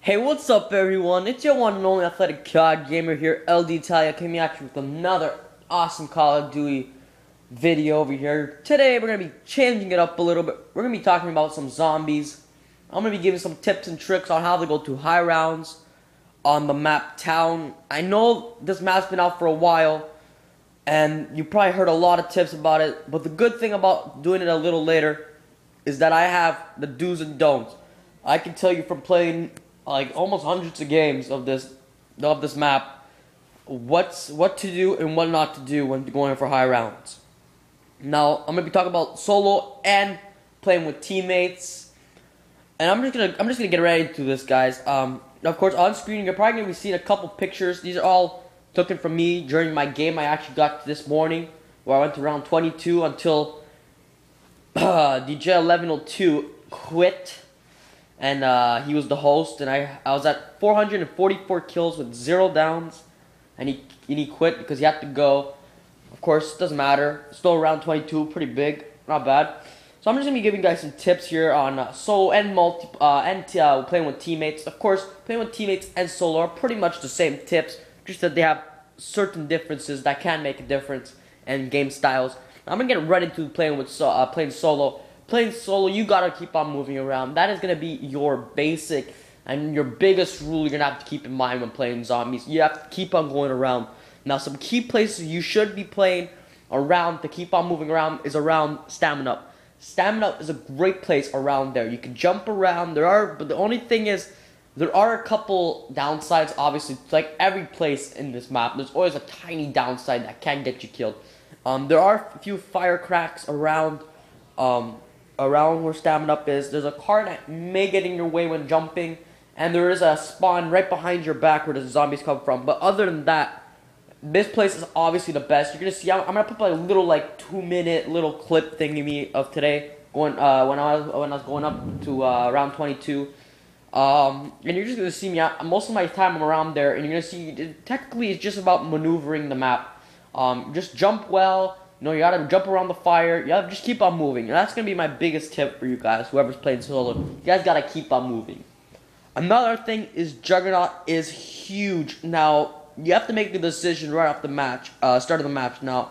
Hey, what's up everyone? It's your one and only athletic COD gamer here, LD Italia, coming at you with another awesome Call of Duty video over here. Today we're going to be changing it up a little bit. We're going to be talking about some zombies. I'm going to be giving some tips and tricks on how to go to high rounds on the map Town. I know this map's been out for a while, and you probably heard a lot of tips about it, but the good thing about doing it a little later is that I have the do's and don'ts. I can tell you from playing like almost hundreds of games of this map, what to do and what not to do when going for high rounds. Now I'm gonna be talking about solo and playing with teammates, and I'm just gonna get right into this, guys. Of course, on screen you're probably gonna be seeing a couple pictures. These are all taken from me during my game I actually got this morning, where I went to round 22 until DJ 1102 quit. And he was the host, and I was at 444 kills with 0 downs, and he quit because he had to go. Of course, it doesn't matter. Still around 22, pretty big, not bad. So I'm just gonna be giving you guys some tips here on solo and playing with teammates. Of course, playing with teammates and solo are pretty much the same tips, just that they have certain differences that can make a difference in game styles. I'm gonna get right into playing solo. Playing solo, you gotta keep on moving around. That is gonna be your basic and your biggest rule you're gonna have to keep in mind when playing zombies. You have to keep on going around. Now, some key places you should be playing around to keep on moving around is around stamina. Stamina is a great place around there. You can jump around. But the only thing is, there are a couple downsides. Obviously, like every place in this map, there's always a tiny downside that can get you killed. There are a few fire cracks around where stamina is. There's a car that may get in your way when jumping, and there is a spawn right behind your back where the zombies come from. But other than that, this place is obviously the best. You're gonna see. I'm gonna put like a little 2-minute little clip thingy of today going when I was going up to round 22. And you're just gonna see me. Most of my time I'm around there, and you're gonna see. Technically, it's just about maneuvering the map. Just jump well. You gotta jump around the fire. You gotta just keep on moving. And that's gonna be my biggest tip for you guys, whoever's playing solo. You guys gotta keep on moving. Another thing is Juggernaut is huge. Now, you have to make the decision right off the start of the match. Now,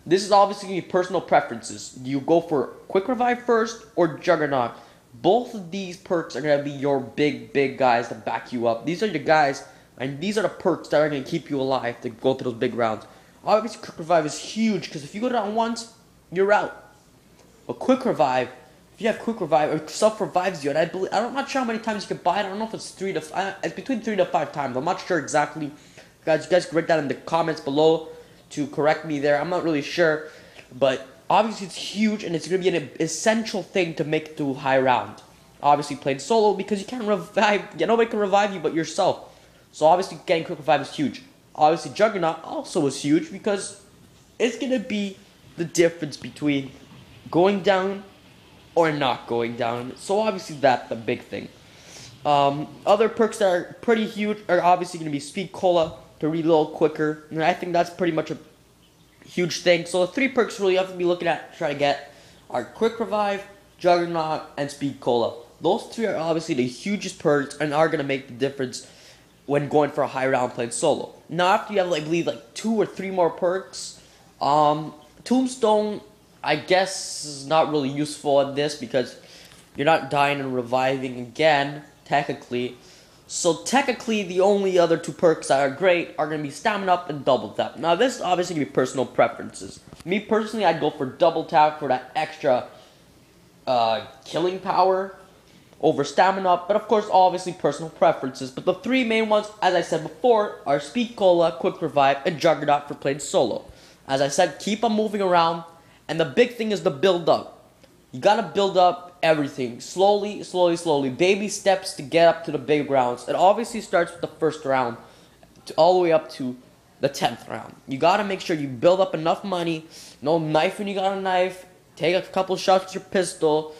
this is obviously gonna be personal preferences. Do you go for Quick Revive first or Juggernaut? Both of these perks are gonna be your big guys to back you up. These are your guys, and these are the perks that are gonna keep you alive to go through those big rounds. Obviously, Quick Revive is huge, because if you go down once, you're out. But Quick Revive, if you have Quick Revive, or self-revives you, and I'm not sure how many times you can buy it. I don't know if it's it's between 3 to 5 times. I'm not sure exactly. You guys can write that in the comments below to correct me there. I'm not really sure. But obviously, it's huge, and it's going to be an essential thing to make it to high round. Obviously, playing solo, because you can't revive. Nobody can revive you but yourself. So obviously, getting Quick Revive is huge. Obviously, Juggernaut also is huge because it's going to be the difference between going down or not going down. So obviously that's the big thing. Other perks that are pretty huge are obviously going to be Speed Cola to reload quicker. And I think that's pretty much a huge thing. So the 3 perks really you have to be looking at to try to get are Quick Revive, Juggernaut, and Speed Cola. Those 3 are obviously the hugest perks and are going to make the difference when going for a high round playing solo. Now, after you have, I believe, 2 or 3 more perks, Tombstone, I guess, is not really useful in this because you're not dying and reviving again, technically. So, technically, the only other 2 perks that are great are going to be Stamina Up and Double Tap. Now, this is obviously going to be personal preferences. Me, personally, I'd go for Double Tap for that extra killing power over Stamina Up, but of course, obviously personal preferences. But the 3 main ones, as I said before, are Speed Cola, Quick Revive, and Juggernaut for playing solo. As I said, keep on moving around, and the big thing is the build up. You gotta build up everything slowly, baby steps to get up to the big rounds. It obviously starts with the first round, all the way up to the 10th round. You gotta make sure you build up enough money. No knife when you got a knife. Take a couple shots with your pistol.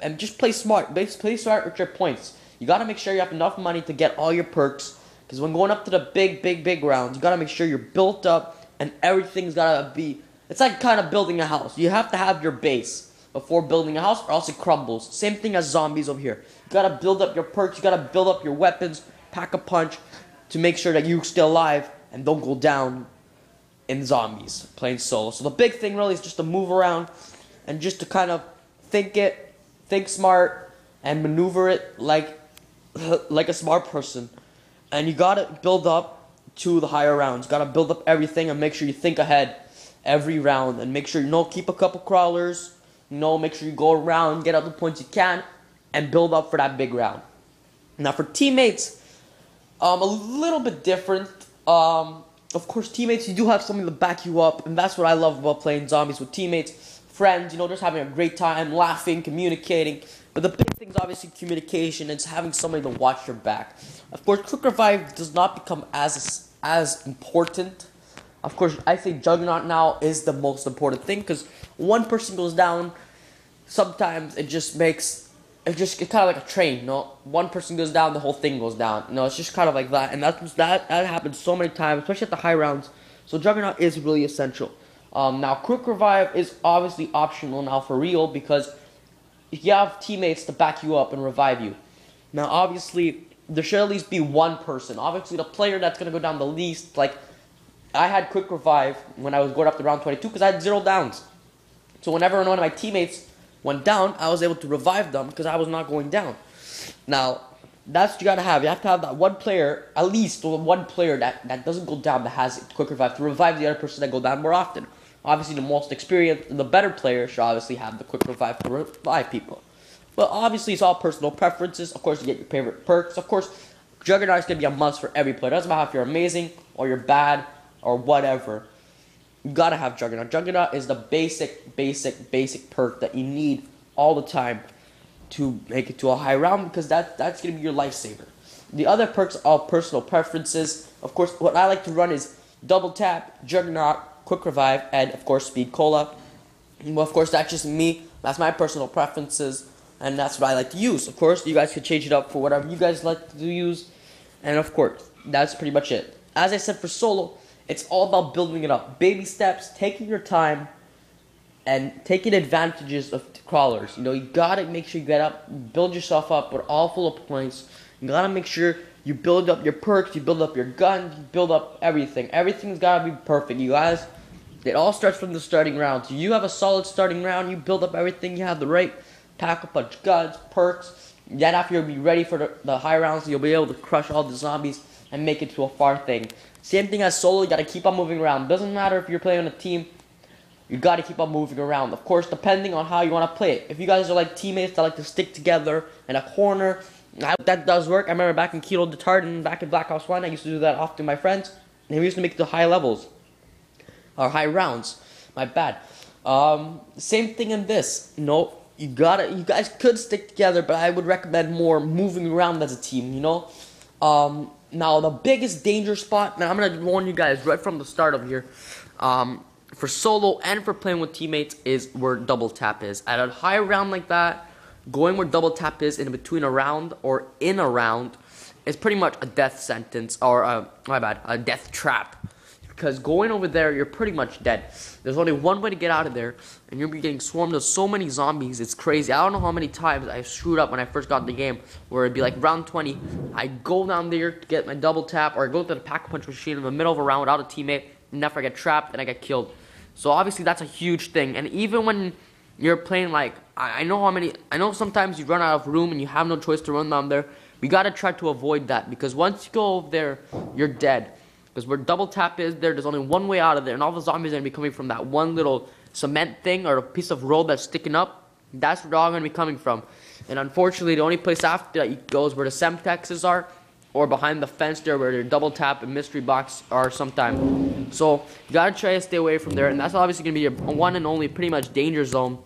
And just play smart. Play smart with your points. You gotta make sure you have enough money to get all your perks. Because when going up to the big rounds, you gotta make sure you're built up and everything's gotta be. It's like kind of building a house. You have to have your base. before building a house, or else it crumbles. Same thing as zombies over here. You gotta build up your perks, you gotta build up your weapons, pack a punch to make sure that you stay alive and don't go down in zombies playing solo. So the big thing really is just to move around and just to kind of think smart and maneuver it like a smart person. And you gotta build up to the higher rounds. You gotta build up everything and make sure you think ahead every round and make sure keep a couple crawlers. Make sure you go around, get out the points you can, and build up for that big round. Now for teammates, a little bit different. Of course, teammates, you do have something to back you up, and that's what I love about playing zombies with teammates, friends, just having a great time, laughing, communicating. But the big thing is obviously communication. It's having somebody to watch your back. Of course, quick revive does not become as important. Of course, I think Juggernaut now is the most important thing, because one person goes down, sometimes it's kind of like a train, One person goes down, the whole thing goes down. It's just kind of like that, and that happens so many times, especially at the high rounds. So Juggernaut is really essential. Now, quick revive is obviously optional now for real, because you have teammates to back you up and revive you. Now, obviously, there should at least be one person. Obviously, the player that's going to go down the least, like, I had quick revive when I was going up to round 22 because I had 0 downs. So whenever one of my teammates went down, I was able to revive them because I was not going down. Now, that's what you gotta have. You have to have that one player, at least one player that doesn't go down, that has quick revive, to revive the other person that go down more often. Obviously, the most experienced, the better player should obviously have the quick revive to revive people. But obviously, it's all personal preferences. Of course, you get your favorite perks. Of course, Juggernaut is gonna be a must for every player. It doesn't matter if you're amazing or you're bad or whatever. You gotta have Juggernaut. Juggernaut is the basic perk that you need all the time to make it to a high round, because that's gonna be your lifesaver. The other perks are all personal preferences. Of course, what I like to run is double tap, Juggernaut, quick revive, and of course speed cola. Well, of course, that's just me. That's my personal preferences, and that's what I like to use. Of course, you guys could change it up for whatever you guys like to use, and of course, that's pretty much it. As I said, for solo, it's all about building it up. Baby steps, taking your time, and taking advantages of crawlers. You gotta make sure you get up, build yourself up with all full of points. You gotta make sure you build up your perks, you build up your guns, you build up everything. Everything's gotta be perfect, you guys. It all starts from the starting round. So you have a solid starting round, you build up everything, you have the right pack a punch, guns, perks. Then after, you'll be ready for the high rounds, so you'll be able to crush all the zombies and make it to a far thing. Same thing as solo, you gotta keep on moving around. Doesn't matter if you're playing on a team, you gotta keep on moving around. Of course, depending on how you wanna play it. If you guys are like teammates that like to stick together in a corner, that does work. I remember back in Kilo Detardin, back in Black Ops 1, I used to do that often with my friends, and we used to make it to high levels. Or high rounds. My bad. Same thing in this. You guys could stick together, but I would recommend more moving around as a team, Now, the biggest danger spot, and I'm going to warn you guys right from the start of here, for solo and for playing with teammates, is where double tap is. At a high round like that, going where double tap is in between a round or in a round is pretty much a death sentence, or a death trap. Because going over there, you're pretty much dead. There's only one way to get out of there, and you'll be getting swarmed with so many zombies. It's crazy. I don't know how many times I screwed up when I first got in the game, where it'd be like round 20. I go down there to get my double tap, or I go to the pack-a-punch machine in the middle of a round without a teammate, and after I get trapped and I get killed. So obviously that's a huge thing. And even when you're playing, like, I know sometimes you run out of room and you have no choice to run down there. We gotta try to avoid that, because once you go over there, you're dead. Because where double tap is, there's only one way out of there, and all the zombies are going to be coming from that one little cement thing or a piece of road that's sticking up. That's where they're all going to be coming from. And unfortunately, the only place after that goes where the Semtexes are, or behind the fence there where their double tap and mystery box are sometimes. So you got to try to stay away from there, and that's obviously going to be your one and only pretty much danger zone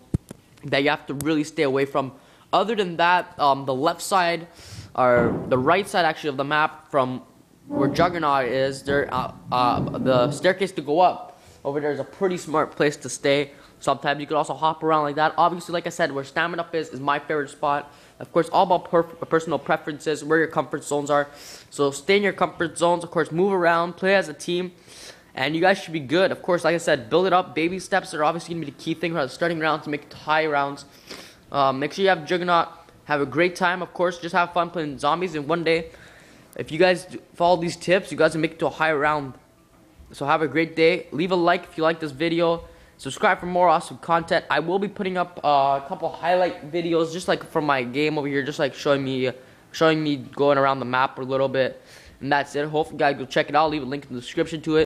that you have to really stay away from. Other than that, the left side, or the right side actually of the map from where Juggernaut is, the staircase to go up over there is a pretty smart place to stay. Sometimes you could also hop around like that. Obviously, like I said, where stamina is my favorite spot. Of course, all about personal preferences, where your comfort zones are. So stay in your comfort zones. Of course, move around, play as a team, and you guys should be good. Of course, like I said, build it up. Baby steps are obviously going to be the key thing for the starting rounds to make it to high rounds. Make sure you have Juggernaut. Have a great time, of course. Just have fun playing zombies, and one day, if you guys follow these tips, you guys will make it to a higher round. So have a great day. Leave a like if you like this video. Subscribe for more awesome content. I will be putting up a couple highlight videos, just like from my game over here, just like showing me going around the map a little bit. And that's it. Hopefully, you guys go check it out. Leave a link in the description to it.